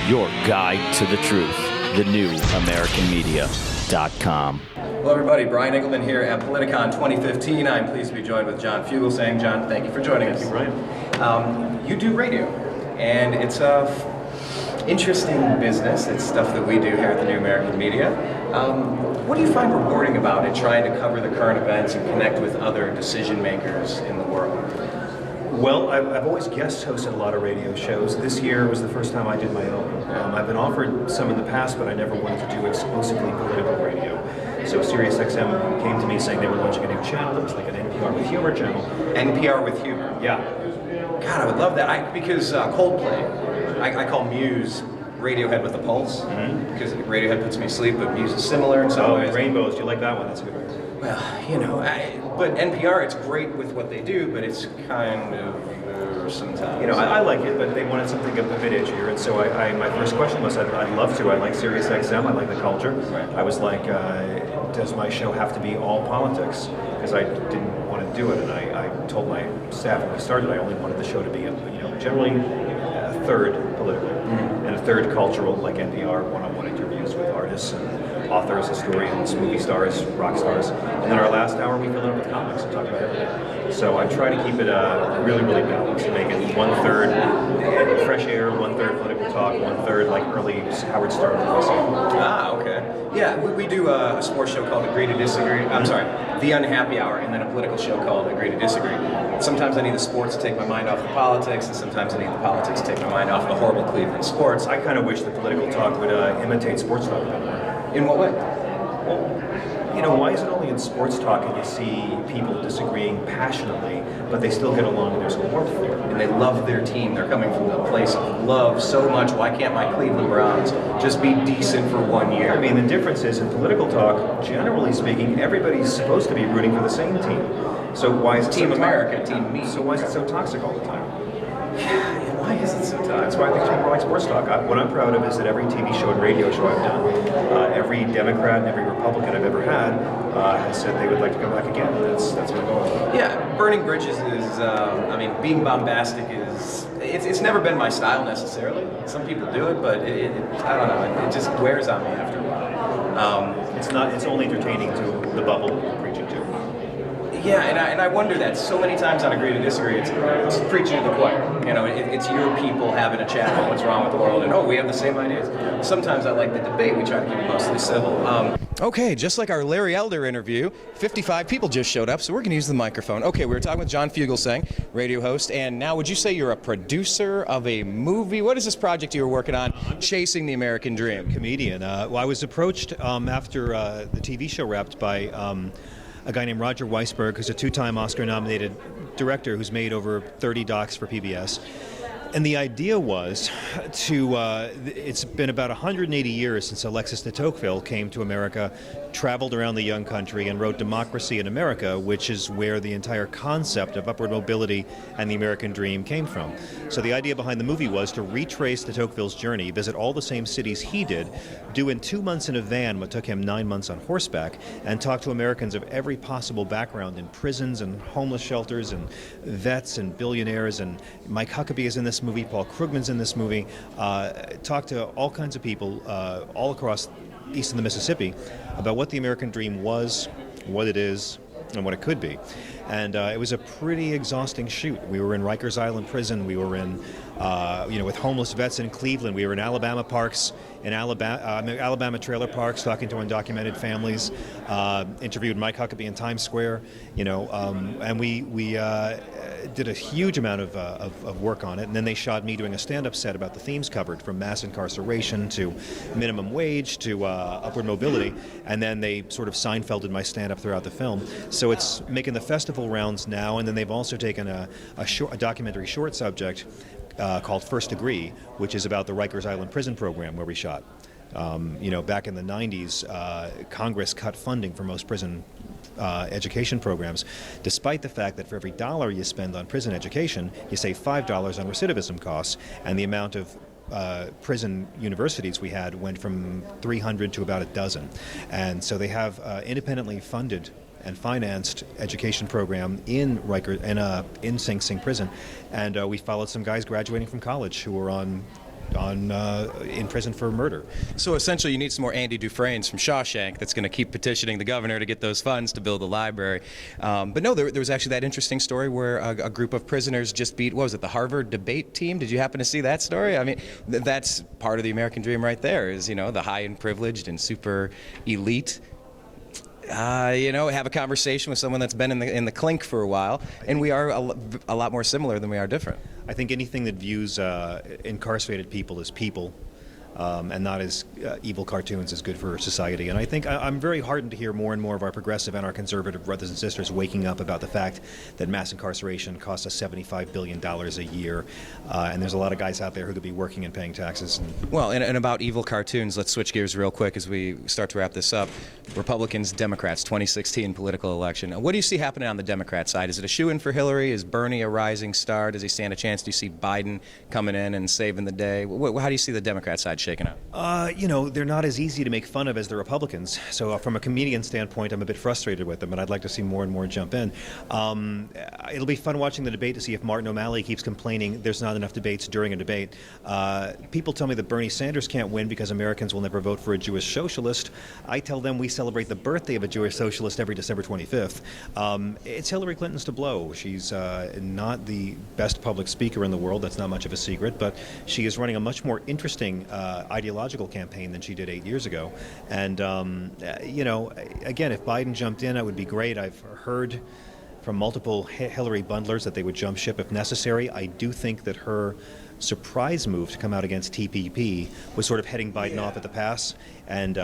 your guide to the truth. TheNewAmericanMedia.com. Hello everybody, Brian Engelman here at Politicon 2015. I'm pleased to be joined with John Fugelsang. John, thank you for joining us. Thank you, Brian. You do radio, and it's a interesting business. It's stuff that we do here at the New American Media. What do you find rewarding about it, trying to cover the current events and connect with other decision makers in the world? Well, I've always guest hosted a lot of radio shows. This year was the first time I did my own. I've been offered some in the past, but I never wanted to do exclusively political radio. So SiriusXM came to me saying they were launching a new channel. It was like an NPR with Humor channel. NPR with Humor? Yeah. God, I would love that. Because Coldplay, I call Muse Radiohead with a Pulse, because Radiohead puts me to sleep, but Muse is similar in some ways. Rainbows, you like that one? That's a good one. Well, you know, but NPR, it's great with what they do, but it's kind of sometimes. You know, I like it, but they wanted something a bit edgier, and so my first question was, I'd love to. I like SiriusXM, I like the culture. Right. I was like, does my show have to be all politics? Because I didn't want to do it, and I told my staff when we started, I only wanted the show to be, generally a third political and a third cultural, like NPR, one-on-one interviews with artists and authors, historians, movie stars, rock stars, and then our last hour we fill it up with comics and talk about everything. So I try to keep it really, really balanced, to make it 1/3 fresh air, 1/3 political talk, 1/3 like early Howard Stern. Ah, okay. Yeah, we do a sports show called Agree to Disagree. I'm sorry, The Unhappy Hour, and then a political show called Agree to Disagree. Sometimes I need the sports to take my mind off the politics, and sometimes I need the politics to take my mind off the horrible Cleveland sports. I kind of wish the political talk would imitate sports talk a bit more. In what way? Well, why is it only in sports talk and you see people disagreeing passionately, but they still get along and there's warmth there? And they love their team. They're coming from a place of love so much. Why can't my Cleveland Browns just be decent for 1 year? I mean, the difference is in political talk, generally speaking, everybody's supposed to be rooting for the same team. So why is it Team so America, Team Me. So why is it so toxic all the time? Why is it so toxic? That's why I think people like sports talk. What I'm proud of is that every TV show and radio show I've done, every Democrat and every Republican I've ever had has said they would like to come back again. That's my goal. Yeah, burning bridges is, being bombastic is, it's never been my style necessarily. Some people do it, but I don't know, it just wears on me after a while. It's only entertaining to the bubble you're preaching to. Yeah, and I wonder that so many times on Agree to Disagree, it's preaching to the choir. You know, it's your people having a chat about what's wrong with the world, and we have the same ideas. Sometimes I like the debate. We try to keep it mostly civil. Okay, just like our Larry Elder interview, 55 people just showed up, so we're going to use the microphone. Okay, we were talking with John Fugelsang, radio host, and now would you say you're a producer of a movie? What is this project you were working on, Chasing the American Dream? Comedian. I was approached after the TV show wrapped by a guy named Roger Weisberg, who's a two-time Oscar-nominated director who's made over 30 docs for PBS. And the idea was to, it's been about 180 years since Alexis de Tocqueville came to America, traveled around the young country, and wrote Democracy in America, which is where the entire concept of upward mobility and the American dream came from. So the idea behind the movie was to retrace de Tocqueville's journey, visit all the same cities he did, do in 2 months in a van what took him 9 months on horseback, and talk to Americans of every possible background in prisons and homeless shelters and vets and billionaires, and Mike Huckabee is in this movie, Paul Krugman's in this movie, talk to all kinds of people all across east of the Mississippi about what the American dream was, what it is, and what it could be. And it was a pretty exhausting shoot. We were in Rikers Island Prison. We were in, with homeless vets in Cleveland. We were in Alabama parks, in Alabama trailer parks, talking to undocumented families. Interviewed Mike Huckabee in Times Square, and we did a huge amount of work on it. And then they shot me doing a stand-up set about the themes covered, from mass incarceration to minimum wage to upward mobility. And then they sort of Seinfelded my stand-up throughout the film. So it's making the festival rounds now, and then they've also taken a documentary short subject called First Degree, which is about the Rikers Island prison program where we shot. Back in the 90s, Congress cut funding for most prison education programs, despite the fact that for every $1 you spend on prison education, you save $5 on recidivism costs, and the amount of prison universities we had went from 300 to about a dozen. And so they have independently funded and financed education program in Rikers in Sing Sing prison, and we followed some guys graduating from college who were on in prison for murder. So essentially, you need some more Andy Dufresne's from Shawshank that's going to keep petitioning the governor to get those funds to build a library. But no, there was actually that interesting story where a group of prisoners just beat, what was it, the Harvard debate team? Did you happen to see that story? I mean, that's part of the American dream right there, is, the high and privileged and super elite have a conversation with someone that's been in the clink for a while, and we are a lot more similar than we are different. I think anything that views incarcerated people as people and not as evil cartoons is good for society. And I think I'm very heartened to hear more and more of our progressive and our conservative brothers and sisters waking up about the fact that mass incarceration costs us $75 billion a year. And there's a lot of guys out there who could be working and paying taxes. Well, and about evil cartoons, let's switch gears real quick as we start to wrap this up. Republicans, Democrats, 2016 political election. What do you see happening on the Democrat side? Is it a shoo-in for Hillary? Is Bernie a rising star? Does he stand a chance? Do you see Biden coming in and saving the day? How do you see the Democrat side shaking out? They're not as easy to make fun of as the Republicans. So from a comedian standpoint, I'm a bit frustrated with them, and I'd like to see more and more jump in. It'll be fun watching the debate to see if Martin O'Malley keeps complaining there's not enough debates during a debate. People tell me that Bernie Sanders can't win because Americans will never vote for a Jewish socialist. I tell them we celebrate the birthday of a Jewish socialist every December 25th. It's Hillary Clinton's to blow. She's not the best public speaker in the world. That's not much of a secret, but she is running a much more interesting ideological campaign than she did 8 years ago. And, again, if Biden jumped in, that would be great. I've heard from multiple Hillary bundlers that they would jump ship if necessary. I do think that her surprise move to come out against TPP was sort of heading Biden off at the pass and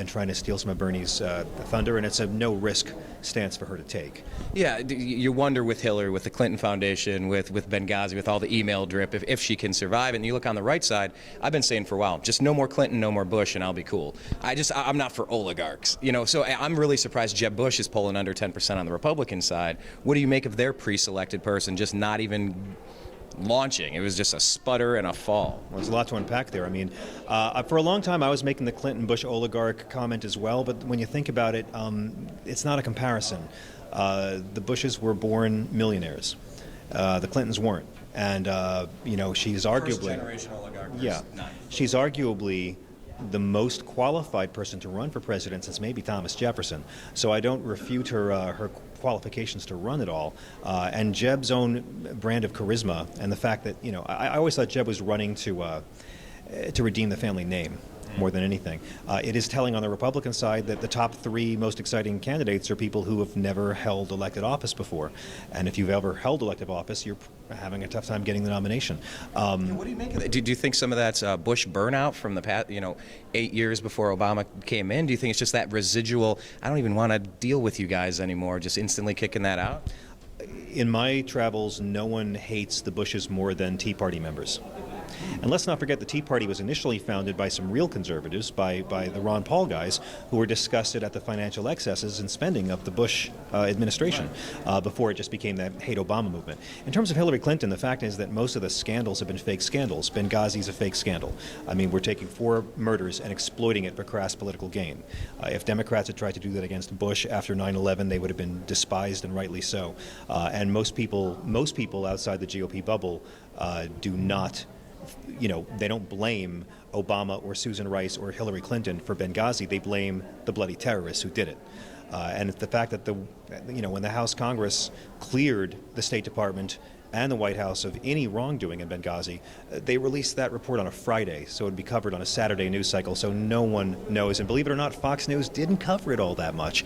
trying to steal some of Bernie's thunder, and it's a no-risk stance for her to take. Yeah, you wonder with Hillary, with the Clinton Foundation, with Benghazi, with all the email drip, if she can survive. And you look on the right side, I've been saying for a while, just no more Clinton, no more Bush, and I'll be cool. I'm not for oligarchs, so I'm really surprised Jeb Bush is polling under 10% on the Republican side. What do you make of their pre-selected person just not even launching? It was just a sputter and a fall. Well, there's a lot to unpack there. I mean, for a long time I was making the Clinton-Bush oligarch comment as well, but when you think about it, it's not a comparison. The Bushes were born millionaires. The Clintons weren't. And, she's arguably... First-generation oligarch. Yeah. She's arguably the most qualified person to run for president since maybe Thomas Jefferson. So I don't refute her qualifications to run it all. And Jeb's own brand of charisma and the fact that, I always thought Jeb was running to redeem the family name more than anything. It is telling on the Republican side that the top three most exciting candidates are people who have never held elected office before. And if you've ever held elective office, you're having a tough time getting the nomination. What do you make of that? Do you think some of that's Bush burnout from the past, 8 years before Obama came in? Do you think it's just that residual, I don't even want to deal with you guys anymore, just instantly kicking that out? In my travels, no one hates the Bushes more than Tea Party members. And let's not forget the Tea Party was initially founded by some real conservatives, by the Ron Paul guys, who were disgusted at the financial excesses and spending of the Bush administration before it just became the hate Obama movement. In terms of Hillary Clinton, the fact is that most of the scandals have been fake scandals. Benghazi's a fake scandal. I mean, we're taking 4 murders and exploiting it for crass political gain. If Democrats had tried to do that against Bush after 9/11, they would have been despised, and rightly so. And most people outside the GOP bubble do not, they don't blame Obama or Susan Rice or Hillary Clinton for Benghazi. They blame the bloody terrorists who did it. And it's the fact that when the House Congress cleared the State Department and the White House of any wrongdoing in Benghazi, they released that report on a Friday, so it would be covered on a Saturday news cycle, so no one knows. And believe it or not, Fox News didn't cover it all that much.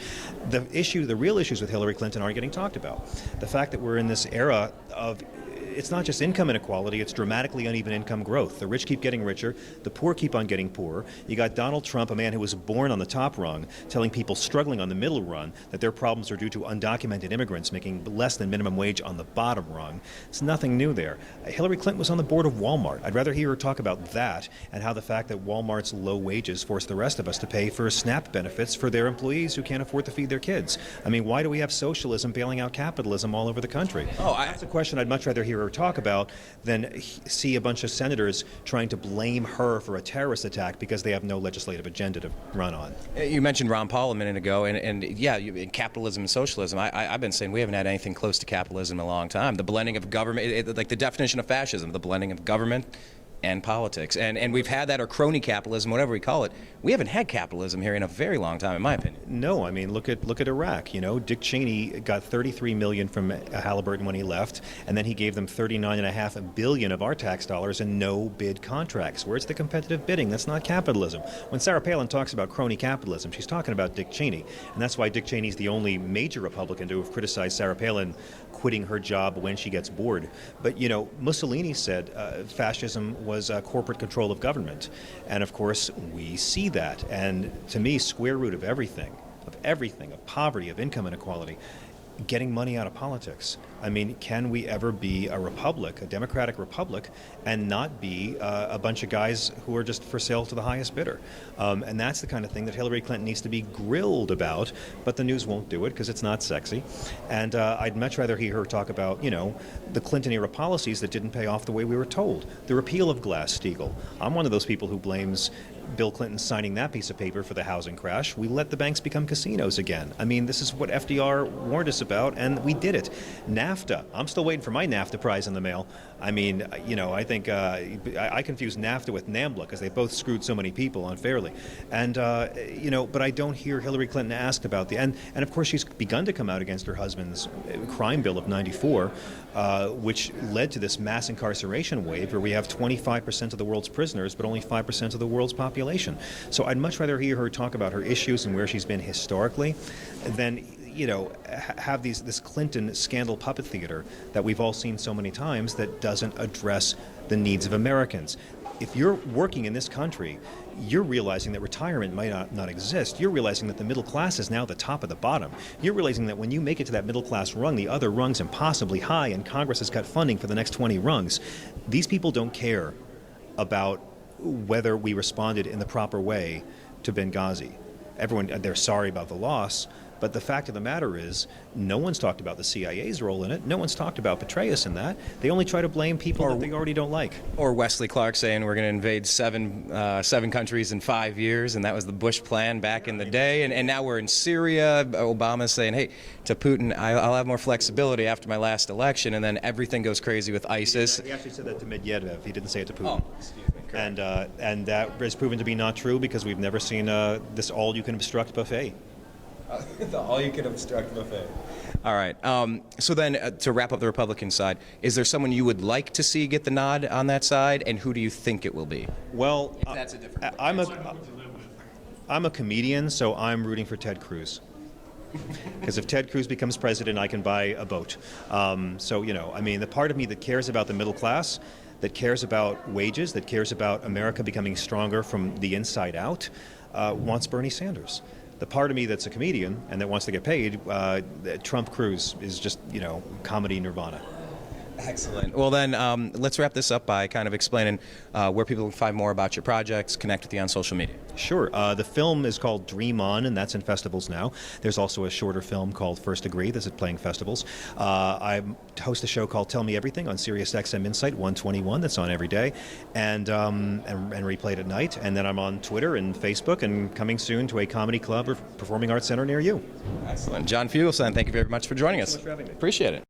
The real issues with Hillary Clinton aren't getting talked about. The fact that we're in this era of, it's not just income inequality, it's dramatically uneven income growth. The rich keep getting richer, the poor keep on getting poorer. You got Donald Trump, a man who was born on the top rung, telling people struggling on the middle rung that their problems are due to undocumented immigrants making less than minimum wage on the bottom rung. It's nothing new there. Hillary Clinton was on the board of Walmart. I'd rather hear her talk about that and how the fact that Walmart's low wages force the rest of us to pay for SNAP benefits for their employees who can't afford to feed their kids. I mean, why do we have socialism bailing out capitalism all over the country? That's a question I'd much rather hear her talk about than see a bunch of senators trying to blame her for a terrorist attack because they have no legislative agenda to run on. You mentioned Ron Paul a minute ago, and capitalism and socialism. I've been saying we haven't had anything close to capitalism in a long time. The blending of government, like the definition of fascism, the blending of government and politics. And we've had that, or crony capitalism, whatever we call it. We haven't had capitalism here in a very long time, in my opinion. No, I mean, look at Iraq. You know, Dick Cheney got $33 million from Halliburton when he left, and then he gave them $39.5 billion of our tax dollars in no bid contracts. Where's the competitive bidding? That's not capitalism. When Sarah Palin talks about crony capitalism, she's talking about Dick Cheney, and that's why Dick Cheney's the only major Republican to have criticized Sarah Palin quitting her job when she gets bored. But, you know, Mussolini said fascism was corporate control of government. And, of course, we see that. And to me, square root of everything, of poverty, of income inequality, getting money out of politics. I mean, can we ever be a republic, a democratic republic, and not be a bunch of guys who are just for sale to the highest bidder? And that's the kind of thing that Hillary Clinton needs to be grilled about, but the news won't do it because it's not sexy. And I'd much rather hear her talk about, you know, the Clinton-era policies that didn't pay off the way we were told. The repeal of Glass-Steagall. I'm one of those people who blames Bill Clinton signing that piece of paper for the housing crash. We let the banks become casinos again. I mean, this is what FDR warned us about, and we did it. NAFTA. I'm still waiting for my NAFTA prize in the mail. I mean, you know, I think I confuse NAFTA with NAMBLA because they both screwed so many people unfairly. And, you know, but I don't hear Hillary Clinton asked about the... And of course, she's begun to come out against her husband's crime bill of '94, which led to this mass incarceration wave where we have 25% of the world's prisoners, but only 5% of the world's population. So I'd much rather hear her talk about her issues and where she's been historically than, you know, have this Clinton scandal puppet theater that we've all seen so many times that doesn't address the needs of Americans. If you're working in this country, you're realizing that retirement might not exist. You're realizing that the middle class is now the top of the bottom. You're realizing that when you make it to that middle class rung, the other rung's impossibly high, and Congress has cut funding for the next 20 rungs. These people don't care about whether we responded in the proper way to Benghazi. Everyone, they're sorry about the loss, but the fact of the matter is, no one's talked about the CIA's role in it. No one's talked about Petraeus in that. They only try to blame people that they already don't like. Or Wesley Clark saying we're going to invade seven countries in 5 years, and that was the Bush plan back in the day. And now we're in Syria. Obama's saying, hey, to Putin, I'll have more flexibility after my last election, and then everything goes crazy with ISIS. He actually said that to Medvedev. He didn't say it to Putin. Oh, excuse me. And that has proven to be not true because we've never seen this all-you-can-obstruct buffet. The all-you-can-obstruct buffet. All right. So then, to wrap up the Republican side, is there someone you would like to see get the nod on that side, and who do you think it will be? Well, if that's a different I'm a comedian, so I'm rooting for Ted Cruz. Because if Ted Cruz becomes president, I can buy a boat. So, you know, I mean, the part of me that cares about the middle class, that cares about wages, that cares about America becoming stronger from the inside out, wants Bernie Sanders. The part of me that's a comedian and that wants to get paid, Trump Cruz is just, you know, comedy nirvana. Excellent. Well, then let's wrap this up by kind of explaining where people can find more about your projects, connect with you on social media. Sure. The film is called Dream On, and that's in festivals now. There's also a shorter film called First Degree that's playing festivals. I host a show called Tell Me Everything on SiriusXM Insight 121 that's on every day, and replayed at night. And then I'm on Twitter and Facebook and coming soon to a comedy club or performing arts center near you. Excellent. John Fugelsang, thank you very much for joining us. Thanks so much for having me. Appreciate it.